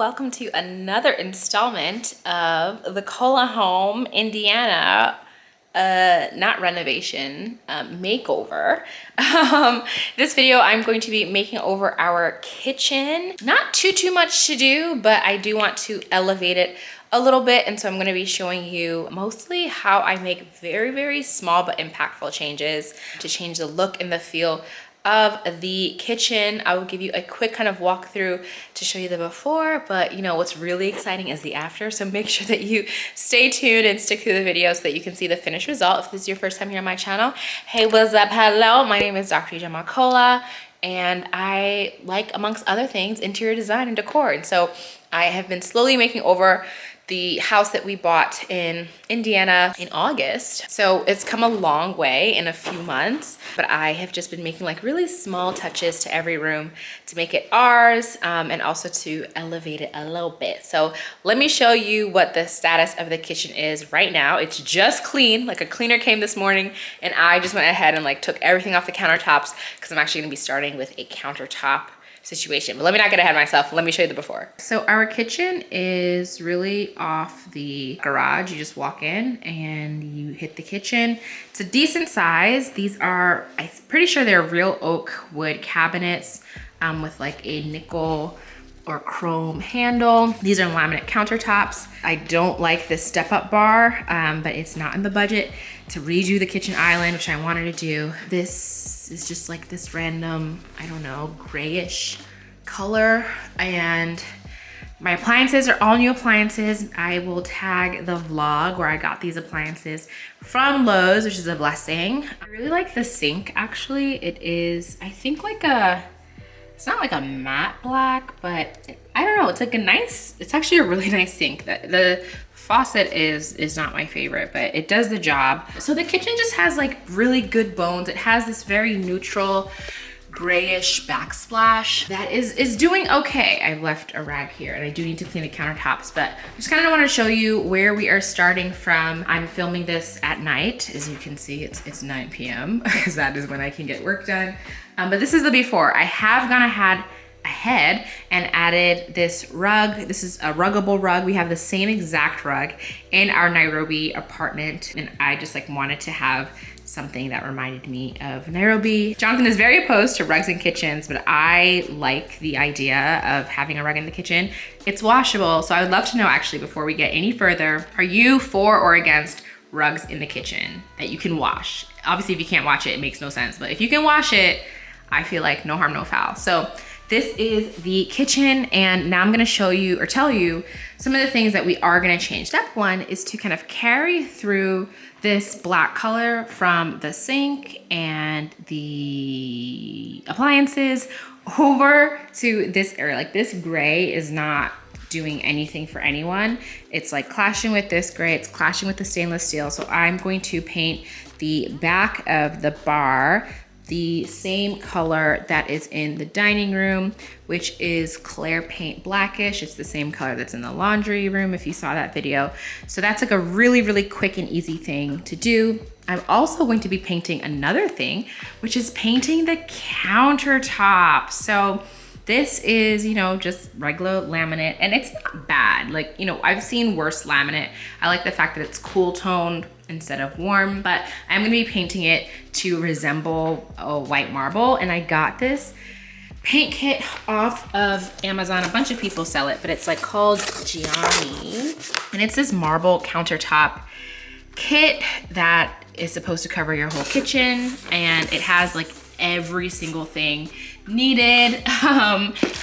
welcome to another installment of the Kola home, Indiana, not renovation, makeover. This video, I'm going to be making over our kitchen. Not too much to do, but I do want to elevate it a little bit. And so I'm gonna be showing you mostly how I make very small but impactful changes to change the look and the feel of the kitchen. I will give you a quick kind of walkthrough to show you the before, but you know what's really exciting is the after, so make sure that you stay tuned and stick through the video so that you can see the finished result. If this is your first time here on my channel, hey, what's up? Hello, my name is Dr. Ijeoma Kola, and I like, amongst other things, interior design and decor. And so I have been slowly making over the house that we bought in Indiana in August. So it's come a long way in a few months, but I have just been making like really small touches to every room to make it ours, and also to elevate it a little bit. So let me show you what the status of the kitchen is right now. It's just clean, like a cleaner came this morning, and I just went ahead and like took everything off the countertops because I'm actually gonna be starting with a countertop situation. But let me not get ahead of myself. Let me show you the before. So our kitchen is really off the garage. You just walk in and you hit the kitchen. It's a decent size. These are, I'm pretty sure they're real oak wood cabinets with like a nickel or chrome handle. These are laminate countertops. I don't like this step-up bar, but it's not in the budget to redo the kitchen island, which I wanted to do. This is just like this random, I don't know, grayish color. And my appliances are all new appliances. I will tag the vlog where I got these appliances from Lowe's, which is a blessing. I really like the sink, actually. It is, I think like a, it's not like a matte black, but I don't know, it's like a nice, it's actually a really nice sink. The faucet is not my favorite, but it does the job. So the kitchen just has like really good bones. It has this very neutral grayish backsplash that is doing okay. I left a rag here and I do need to clean the countertops, but I just kind of want to show you where we are starting from. I'm filming this at night. As you can see, it's 9 p.m. because that is when I can get work done. But this is the before. I have gone ahead and added this rug. This is a ruggable rug. We have the same exact rug in our Nairobi apartment, and I just like wanted to have something that reminded me of Nairobi. Jonathan is very opposed to rugs in kitchens, but I like the idea of having a rug in the kitchen. It's washable, so I would love to know actually before we get any further, are you for or against rugs in the kitchen that you can wash? Obviously, if you can't wash it, it makes no sense, but if you can wash it, I feel like no harm, no foul. So this is the kitchen, and now I'm gonna show you or tell you some of the things that we are gonna change. Step one is to kind of carry through this black color from the sink and the appliances over to this area. Like this gray is not doing anything for anyone. It's like clashing with this gray, it's clashing with the stainless steel. So I'm going to paint the back of the bar the same color that is in the dining room, which is Claire Paint Blackish. It's the same color that's in the laundry room if you saw that video. So that's like a really quick and easy thing to do. I'm also going to be painting another thing, which is painting the countertop. So this is, you know, just regular laminate, and it's not bad. Like, you know, I've seen worse laminate. I like the fact that it's cool toned instead of warm, but I'm gonna be painting it to resemble a white marble. And I got this paint kit off of Amazon. A bunch of people sell it, but it's like called Gianni. And it's this marble countertop kit that is supposed to cover your whole kitchen. And it has like every single thing needed.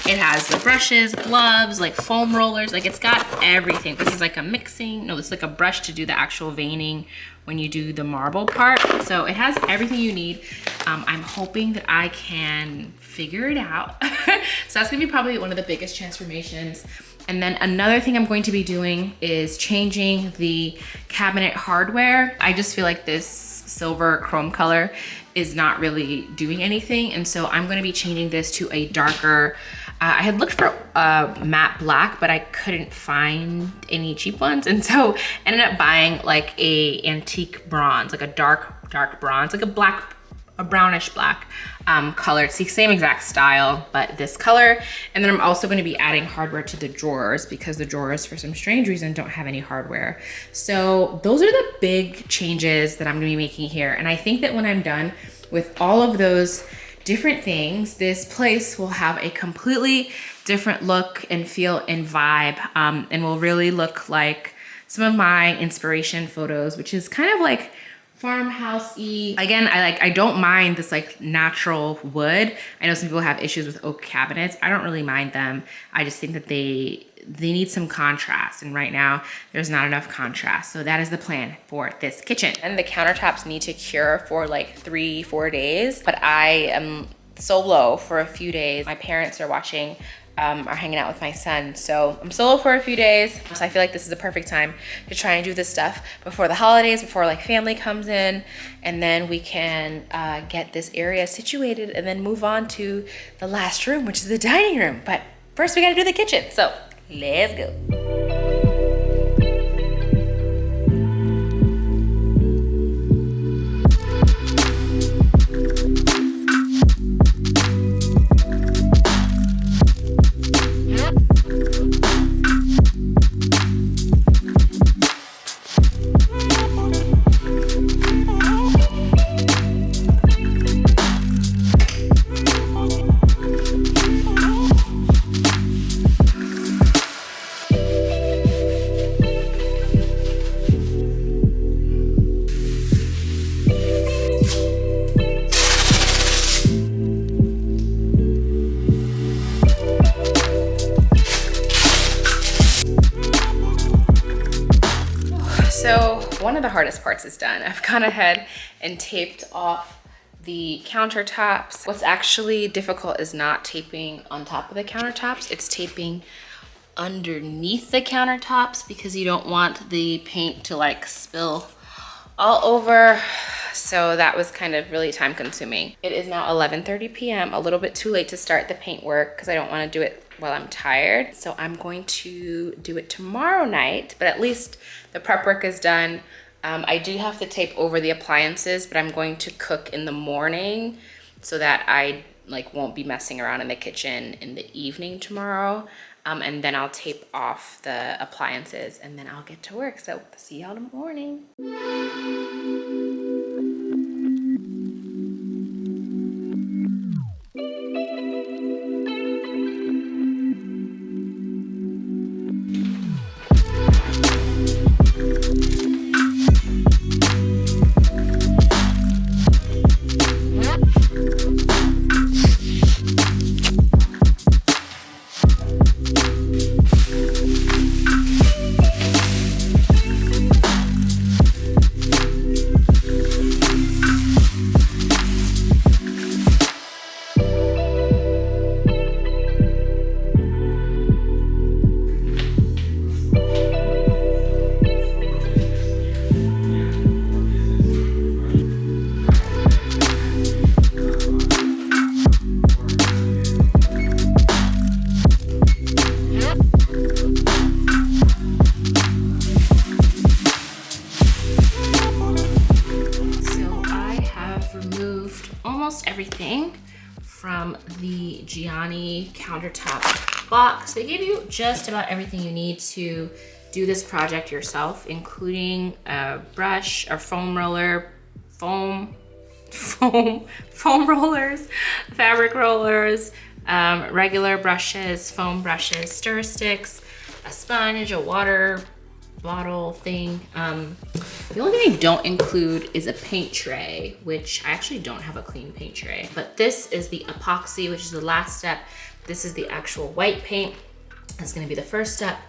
It has the brushes, gloves, like foam rollers, like it's got everything. This is like a mixing, no, this is like a brush to do the actual veining when you do the marble part. So it has everything you need. I'm hoping that I can figure it out. So that's gonna be probably one of the biggest transformations. And then another thing I'm going to be doing is changing the cabinet hardware. I just feel like this silver chrome color is not really doing anything. And so I'm gonna be changing this to a darker, I had looked for matte black, but I couldn't find any cheap ones. And so ended up buying like a antique bronze, like a dark bronze, like a black a brownish black color. It's the same exact style, but this color. And then I'm also gonna be adding hardware to the drawers because the drawers, for some strange reason, don't have any hardware. So those are the big changes that I'm gonna be making here. And I think that when I'm done with all of those different things, this place will have a completely different look and feel and vibe, and will really look like some of my inspiration photos, which is kind of like farmhouse-y. Again, I don't mind this like natural wood. I know some people have issues with oak cabinets. I don't really mind them. I just think that they need some contrast, and right now there's not enough contrast. So that is the plan for this kitchen. And the countertops need to cure for like 3-4 days, but I am solo for a few days. My parents are watching, are hanging out with my son. So I'm solo for a few days. So I feel like this is a perfect time to try and do this stuff before the holidays, before like family comes in, and then we can get this area situated and then move on to the last room, which is the dining room. But first we gotta do the kitchen. So let's go. So one of the hardest parts is done. I've gone ahead and taped off the countertops. What's actually difficult is not taping on top of the countertops. It's taping underneath the countertops because you don't want the paint to like spill all over. So that was kind of really time consuming. It is now 11:30 p.m., a little bit too late to start the paint work because I don't want to do it while I'm tired. So I'm going to do it tomorrow night, but at least the prep work is done. I do have to tape over the appliances, but I'm going to cook in the morning so that I like won't be messing around in the kitchen in the evening tomorrow. And then I'll tape off the appliances and then I'll get to work. So see y'all in the morning. Everything from the Gianni countertop box. They give you just about everything you need to do this project yourself, including a brush, a foam roller, foam rollers, fabric rollers, regular brushes, foam brushes, stir sticks, a sponge, a water bottle thing. The only thing I don't include is a paint tray, which I actually don't have a clean paint tray. But this is the epoxy, which is the last step. This is the actual white paint. That's gonna be the first step.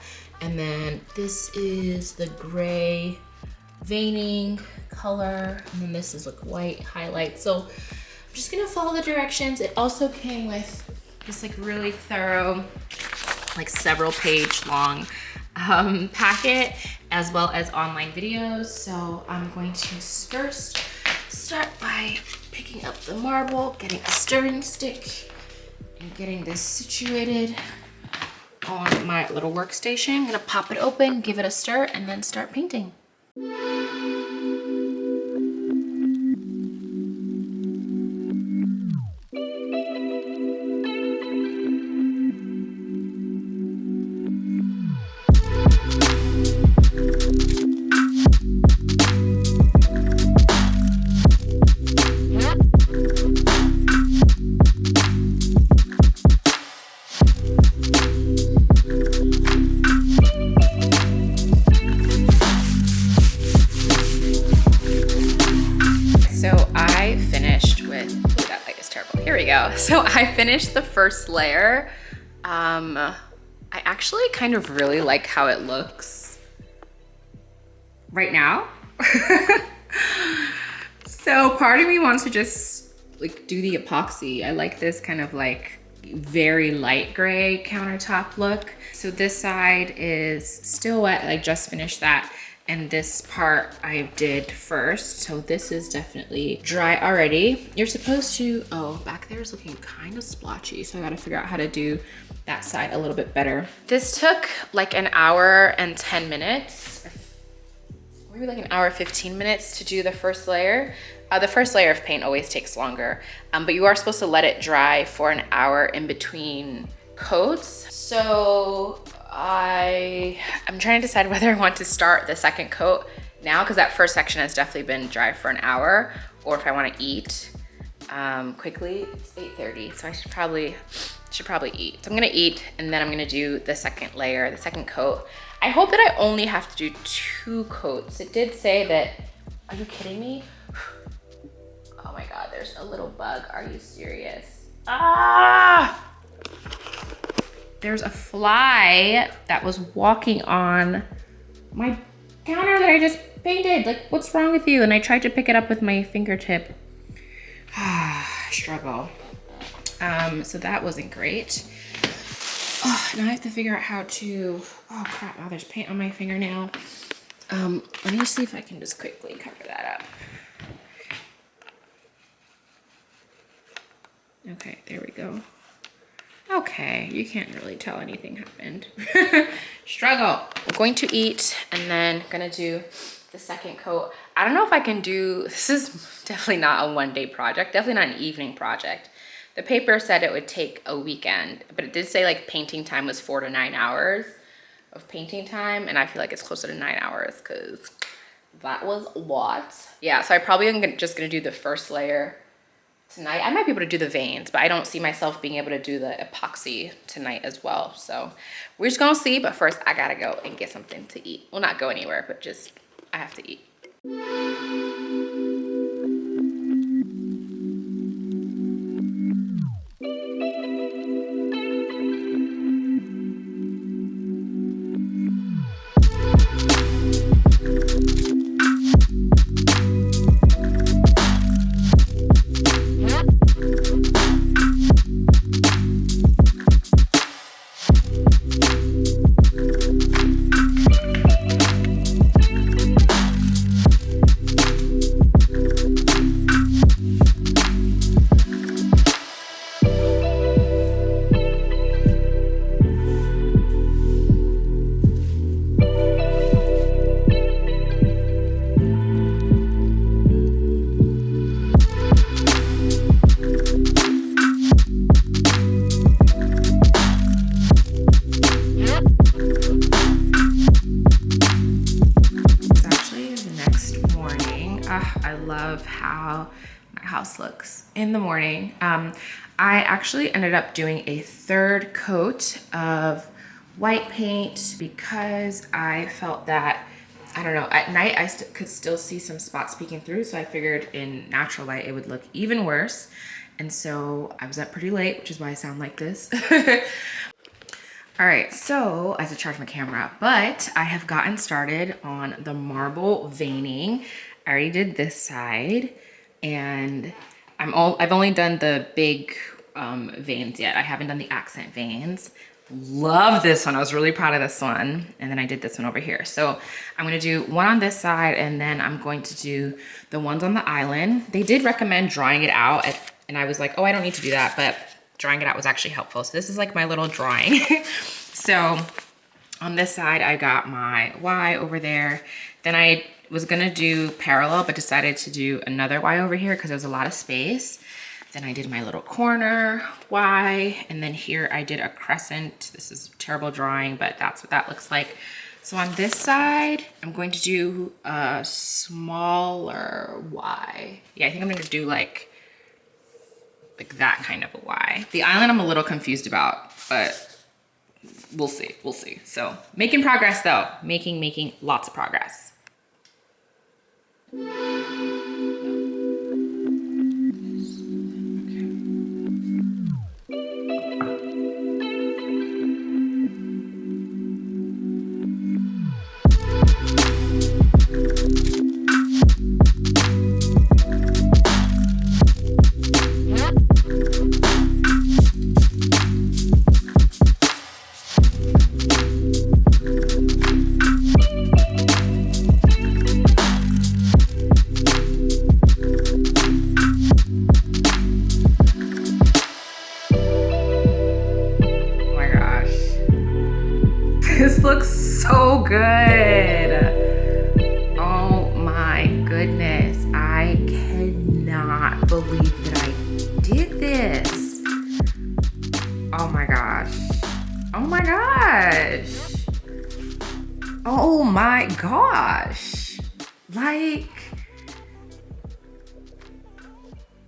And then this is the gray veining color. And then this is like white highlight. So I'm just gonna follow the directions. It also came with this like really thorough, like several page long packet, as well as online videos. So I'm going to first start by picking up the marble, getting a stirring stick, and getting this situated on my little workstation. I'm gonna pop it open, give it a stir, and then start painting. we go. So I finished the first layer. I actually kind of really like how it looks right now. So part of me wants to just like do the epoxy. I like this kind of like very light gray countertop look. So this side is still wet. I just finished that. And this part I did first. So this is definitely dry already. You're supposed to, oh, back there is looking kind of splotchy. So I gotta figure out how to do that side a little bit better. This took like an hour and 10 minutes. Maybe like an hour, 15 minutes to do the first layer. The first layer of paint always takes longer, but you are supposed to let it dry for an hour in between coats. So I'm trying to decide whether I want to start the second coat now, because that first section has definitely been dry for an hour, or if I want to eat quickly. It's 8:30, so I should probably eat. So I'm gonna eat, and then I'm gonna do the second layer, the second coat. I hope that I only have to do 2 coats. It did say that, are you kidding me? Oh my God, there's a little bug. Are you serious? Ah! There's a fly that was walking on my counter that I just painted. Like, what's wrong with you? And I tried to pick it up with my fingertip. Struggle. So that wasn't great. Oh, now I have to figure out how to, oh crap, now there's paint on my fingernail. Let me see if I can just quickly cover that up. Okay, there we go. Okay, you can't really tell anything happened. Struggle. I'm going to eat and then gonna do the second coat. I don't know if I can do, this is definitely not a one-day project, definitely not an evening project. The paper said it would take a weekend, but it did say like painting time was 4 to 9 hours of painting time, and I feel like it's closer to 9 hours because that was a lot. Yeah, so I probably am just gonna do the first layer tonight. I might be able to do the veins, but I don't see myself being able to do the epoxy tonight as well. So we're just gonna see, but first I gotta go and get something to eat. Well, not go anywhere, but just, I have to eat. I love how my house looks in the morning. I actually ended up doing a third coat of white paint because I felt that, I don't know, at night I could still see some spots peeking through, so I figured in natural light it would look even worse. And so I was up pretty late, which is why I sound like this. All right, so I have to charge my camera, but I have gotten started on the marble veining. I already did this side, and I've only done the big veins yet. I haven't done the accent veins. Love this one. I was really proud of this one. And then I did this one over here. So I'm gonna do one on this side, and then I'm going to do the ones on the island. They did recommend drawing it out, and I was like, oh, I don't need to do that, but drawing it out was actually helpful. So this is like my little drawing. So on this side, I got my Y over there. Then I was gonna do parallel, but decided to do another Y over here because there was a lot of space. Then I did my little corner Y, and then here I did a crescent. This is terrible drawing, but that's what that looks like. So on this side, I'm going to do a smaller Y. Yeah, I think I'm gonna do like that kind of a Y. The island I'm a little confused about, but we'll see, we'll see. So making progress though, making lots of progress. Okay. cannot believe that I did this. Oh my gosh. Oh my gosh. Oh my gosh. Like,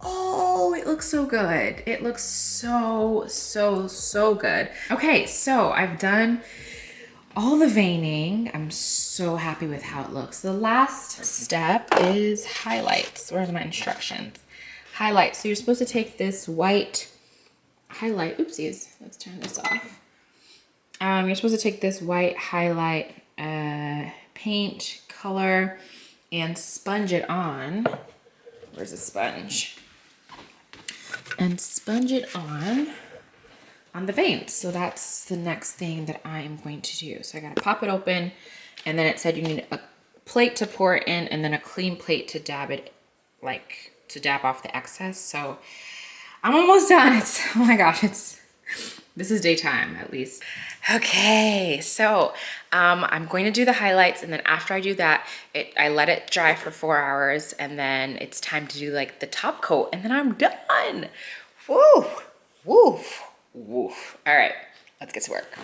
oh, it looks so good. It looks so, so, so good. Okay, so I've done all the veining. I'm so happy with how it looks. The last step is highlights. Where's my instructions? Highlights. So you're supposed to take this white highlight. Oopsies. Let's turn this off. You're supposed to take this white highlight paint color and sponge it on. Where's the sponge? And sponge it on the veins. So that's the next thing that I am going to do. So I gotta pop it open, and then it said you need a plate to pour it in and then a clean plate to dab it, like to dab off the excess. So I'm almost done. It's, oh my gosh, this is daytime at least. Okay, so I'm going to do the highlights, and then after I do that, I let it dry for 4 hours, and then it's time to do like the top coat, and then I'm done. Woo, woo, woo. All right, let's get to work.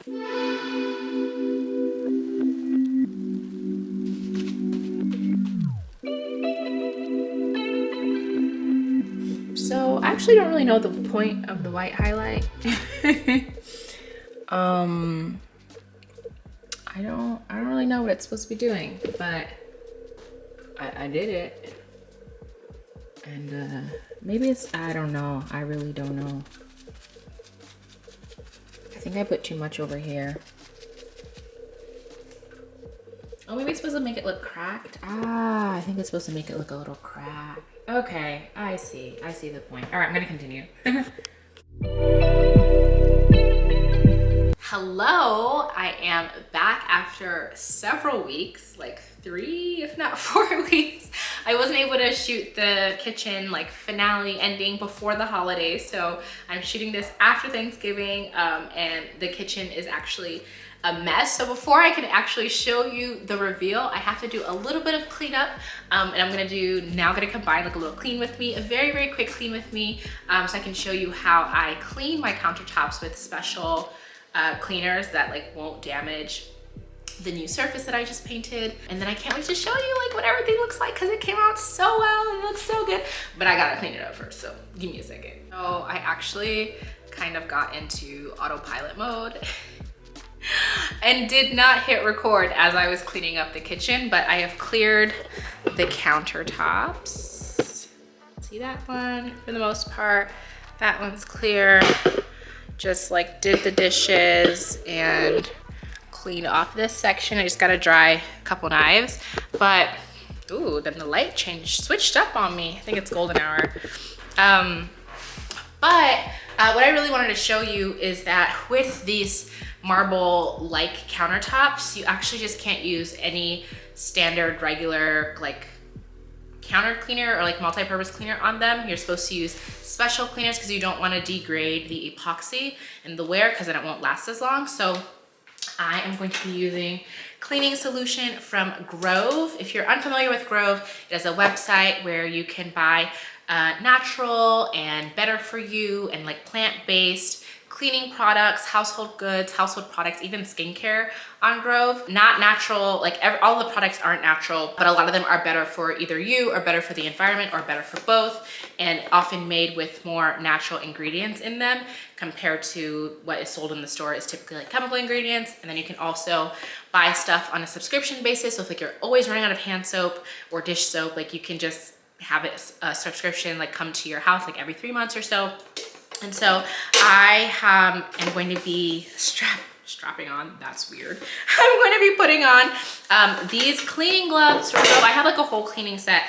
So I actually don't really know the point of the white highlight. I don't really know what it's supposed to be doing, but I did it. And maybe it's, I don't know. I really don't know. I think I put too much over here. Oh, maybe it's supposed to make it look cracked. Ah, I think it's supposed to make it look a little cracked. Okay, I see the point. All right, I'm gonna continue. Hello, I am back after several weeks, like 3, if not 4 weeks. I wasn't able to shoot the kitchen like finale ending before the holidays, so I'm shooting this after Thanksgiving, and the kitchen is actually a mess. So before I can actually show you the reveal, I have to do a little bit of cleanup, and I'm gonna combine like a little clean with me, a very, very quick clean with me, so I can show you how I clean my countertops with special cleaners that like won't damage the new surface that I just painted. And then I can't wait to show you like what everything looks like, because it came out so well and it looks so good, but I gotta clean it up first, so give me a second. So I actually kind of got into autopilot mode and did not hit record as I was cleaning up the kitchen, but I have cleared the countertops. See that one for the most part? That one's clear. Just like did the dishes and cleaned off this section. I just gotta dry a couple knives, but ooh, then the light switched up on me. I think it's golden hour. But what I really wanted to show you is that with these marble-like countertops, you actually just can't use any standard regular like counter cleaner or like multi-purpose cleaner on them. You're supposed to use special cleaners because you don't want to degrade the epoxy and the wear, because then it won't last as long. So I am going to be using cleaning solution from Grove. If you're unfamiliar with Grove, it is a website where you can buy natural and better for you and like plant-based cleaning products, household goods, household products, even skincare on Grove. Not natural, like all the products aren't natural, but a lot of them are better for either you or better for the environment or better for both, and often made with more natural ingredients in them compared to what is sold in the store is typically like chemical ingredients. And then you can also buy stuff on a subscription basis. So if like you're always running out of hand soap or dish soap, like you can just have it a subscription like come to your house like every 3 months or so. And so I am going to be strapping on, that's weird. I'm going to be putting on these cleaning gloves from Grove. I have like a whole cleaning set.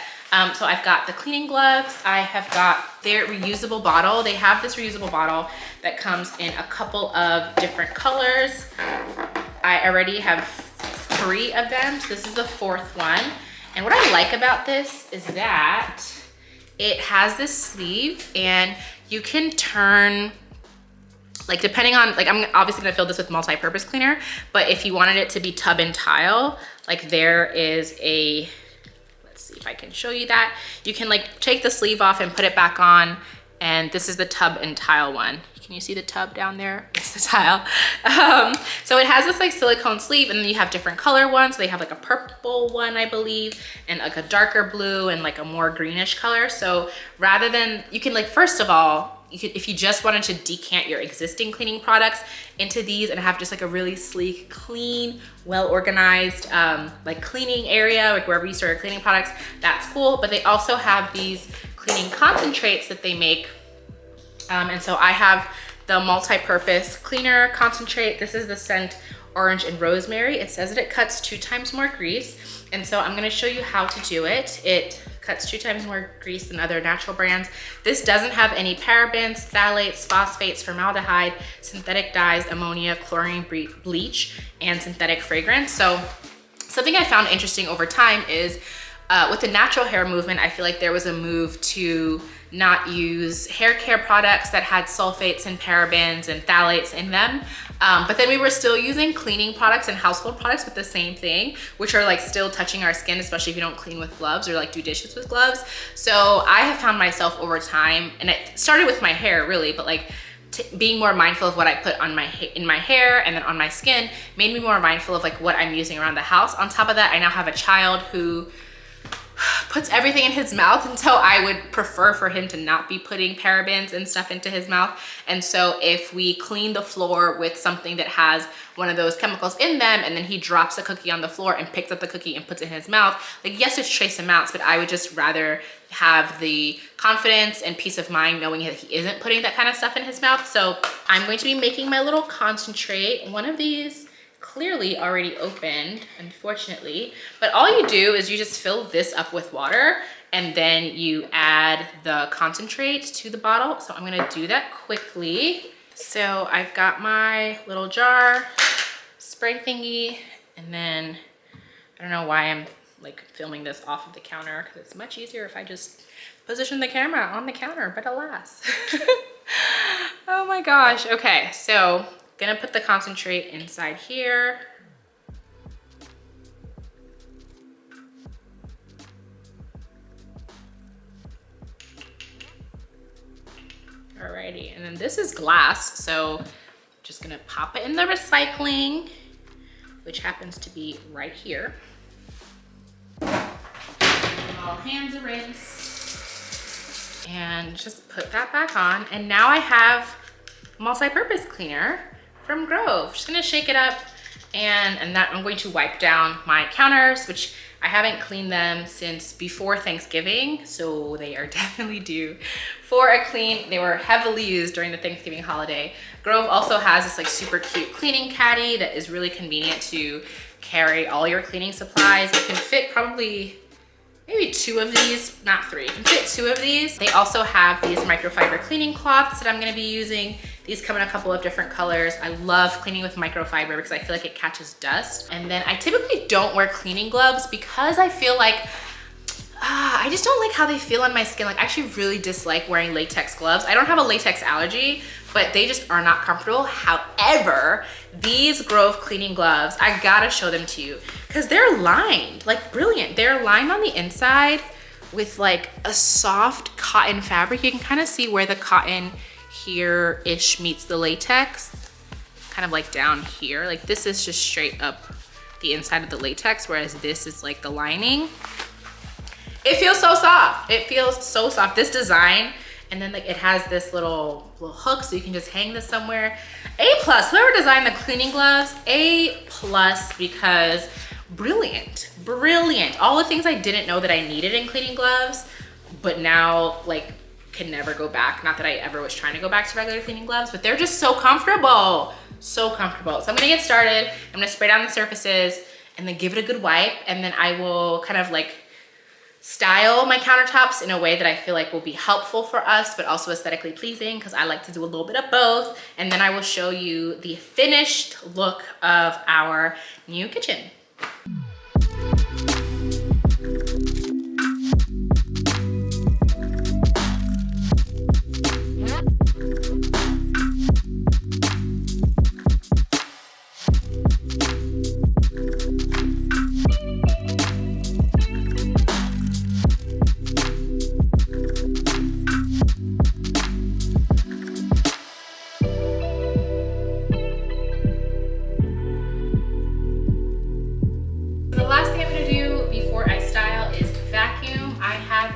So I've got the cleaning gloves. I have got their reusable bottle. They have this reusable bottle that comes in a couple of different colors. I already have 3 of them. So this is the 4th one. And what I like about this is that it has this sleeve, and you can turn, like depending on, like I'm obviously gonna fill this with multi-purpose cleaner, but if you wanted it to be tub and tile, like there is a, let's see if I can show you that. You can like take the sleeve off and put it back on. And this is the tub and tile one. Can you see the tub down there? It's the tile. So it has this like silicone sleeve, and then you have different color ones. So they have like a purple one, I believe, and like a darker blue and like a more greenish color. So rather than, you can like, first of all, you could, if you just wanted to decant your existing cleaning products into these and have just like a really sleek, clean, well organized like cleaning area, like wherever you store your cleaning products, that's cool. But they also have these cleaning concentrates that they make. And so I have the multi-purpose cleaner concentrate. This is the scent orange and rosemary. It says that it cuts 2 times more grease. And so I'm gonna show you how to do it. It cuts 2 times more grease than other natural brands. This doesn't have any parabens, phthalates, phosphates, formaldehyde, synthetic dyes, ammonia, chlorine, bleach, and synthetic fragrance. So something I found interesting over time is with the natural hair movement, I feel like there was a move to not use hair care products that had sulfates and parabens and phthalates in them. But then we were still using cleaning products and household products with the same thing, which are like still touching our skin, especially if you don't clean with gloves or like do dishes with gloves. So I have found myself over time, and it started with my hair really, but like being more mindful of what I put on in my hair and then on my skin made me more mindful of like what I'm using around the house. On top of that, I now have a child who puts everything in his mouth, and so I would prefer for him to not be putting parabens and stuff into his mouth. And so if we clean the floor with something that has one of those chemicals in them, and then he drops a cookie on the floor and picks up the cookie and puts it in his mouth, like yes, it's trace amounts, but I would just rather have the confidence and peace of mind knowing that he isn't putting that kind of stuff in his mouth. So I'm going to be making my little concentrate. One of these clearly already opened, unfortunately, but all you do is you just fill this up with water, and then you add the concentrate to the bottle. So I'm gonna do that quickly. So I've got my little jar, spray thingy, and then I don't know why I'm like filming this off of the counter, because it's much easier if I just position the camera on the counter, but alas. Oh my gosh. Okay, so gonna put the concentrate inside here. Alrighty, and then this is glass, so just gonna pop it in the recycling, which happens to be right here. All hands a rinse. And just put that back on. And now I have multi-purpose cleaner from Grove. Just gonna shake it up, and that I'm going to wipe down my counters, which I haven't cleaned them since before Thanksgiving, so they are definitely due for a clean. They were heavily used during the Thanksgiving holiday. Grove also has this like super cute cleaning caddy that is really convenient to carry all your cleaning supplies. It can fit probably maybe 2 of these, not 3. You can fit 2 of these. They also have these microfiber cleaning cloths that I'm gonna be using. These come in a couple of different colors. I love cleaning with microfiber because I feel like it catches dust. And then I typically don't wear cleaning gloves because I feel like, I just don't like how they feel on my skin. Like I actually really dislike wearing latex gloves. I don't have a latex allergy, but they just are not comfortable. However, these Grove cleaning gloves, I gotta show them to you because they're lined, like brilliant. They're lined on the inside with like a soft cotton fabric. You can kind of see where the cotton here-ish meets the latex, kind of like down here. Like this is just straight up the inside of the latex, whereas this is like the lining. It feels so soft. It feels so soft. This design, and then like it has this little hook so you can just hang this somewhere. A+, whoever designed the cleaning gloves, A+, because brilliant, brilliant. All the things I didn't know that I needed in cleaning gloves, but now like can never go back. Not that I ever was trying to go back to regular cleaning gloves, but they're just so comfortable, so comfortable. So I'm gonna get started. I'm gonna spray down the surfaces and then give it a good wipe, and then I will kind of like style my countertops in a way that I feel like will be helpful for us, but also aesthetically pleasing, because I like to do a little bit of both. And then I will show you the finished look of our new kitchen.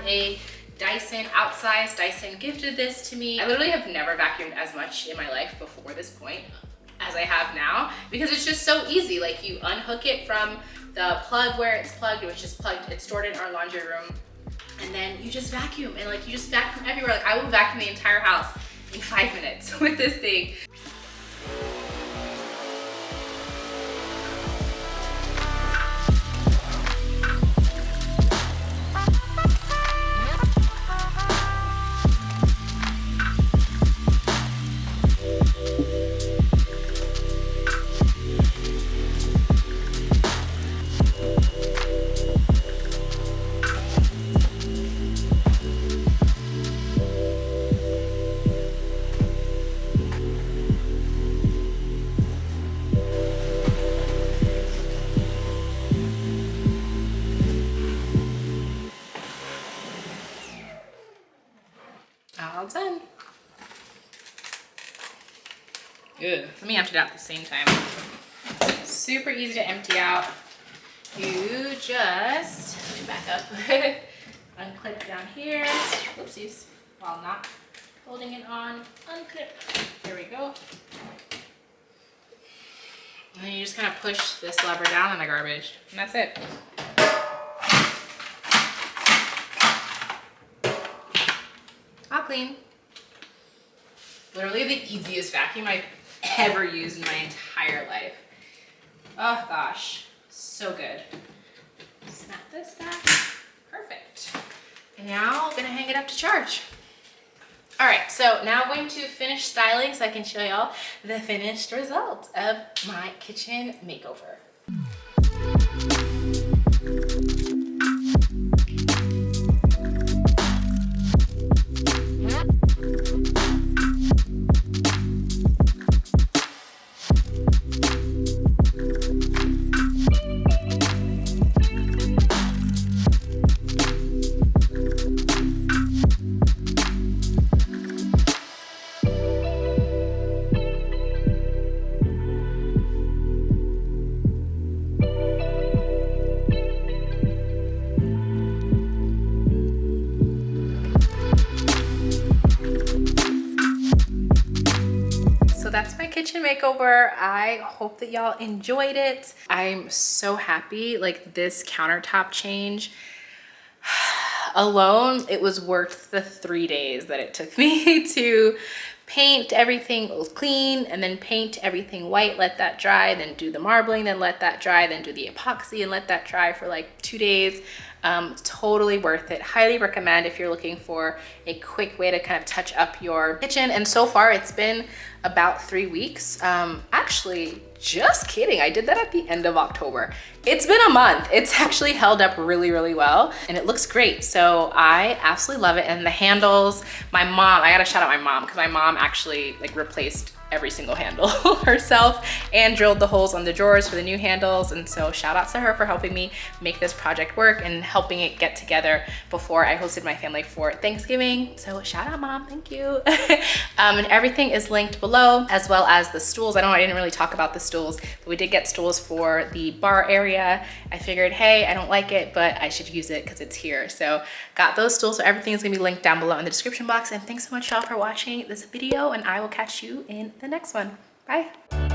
a Dyson, outsized Dyson, gifted this to me. I literally have never vacuumed as much in my life before this point as I have now, because it's just so easy. Like, you unhook it from the plug where it's plugged, which is plugged, it's stored in our laundry room, and then you just vacuum, and like, you just vacuum everywhere. Like, I will vacuum the entire house in 5 minutes with this thing. All done. Ugh. Let me empty it out at the same time. Super easy to empty out. You just, let me back up, unclip down here. Whoopsies, while not holding it on, unclip. There we go. And then you just kind of push this lever down in the garbage, and that's it. All clean. Literally the easiest vacuum I've ever used in my entire life. Oh gosh, so good. Snap this back, perfect. And now I'm gonna hang it up to charge. All right, so now I'm going to finish styling so I can show y'all the finished result of my kitchen makeover. So that's my kitchen makeover. I hope that y'all enjoyed it. I'm so happy. Like, this countertop change alone, it was worth the 3 days that it took me to paint everything clean, and then paint everything white, let that dry, then do the marbling, then let that dry, then do the epoxy and let that dry for like 2 days. Totally worth it. Highly recommend if you're looking for a quick way to kind of touch up your kitchen. And so far it's been about 3 weeks. Actually, just kidding. I did that at the end of October. It's been a month. It's actually held up really, really well, and it looks great. So I absolutely love it. And the handles, my mom, I gotta shout out my mom, because my mom actually like replaced every single handle herself and drilled the holes on the drawers for the new handles. And so shout out to her for helping me make this project work and helping it get together before I hosted my family for Thanksgiving. So shout out, Mom, thank you. And everything is linked below, as well as the stools. I know I didn't really talk about the stools, but we did get stools for the bar area. I figured, hey, I don't like it, but I should use it because it's here. So got those stools. So everything is gonna be linked down below in the description box. And thanks so much, y'all, for watching this video, and I will catch you in the next one. Bye.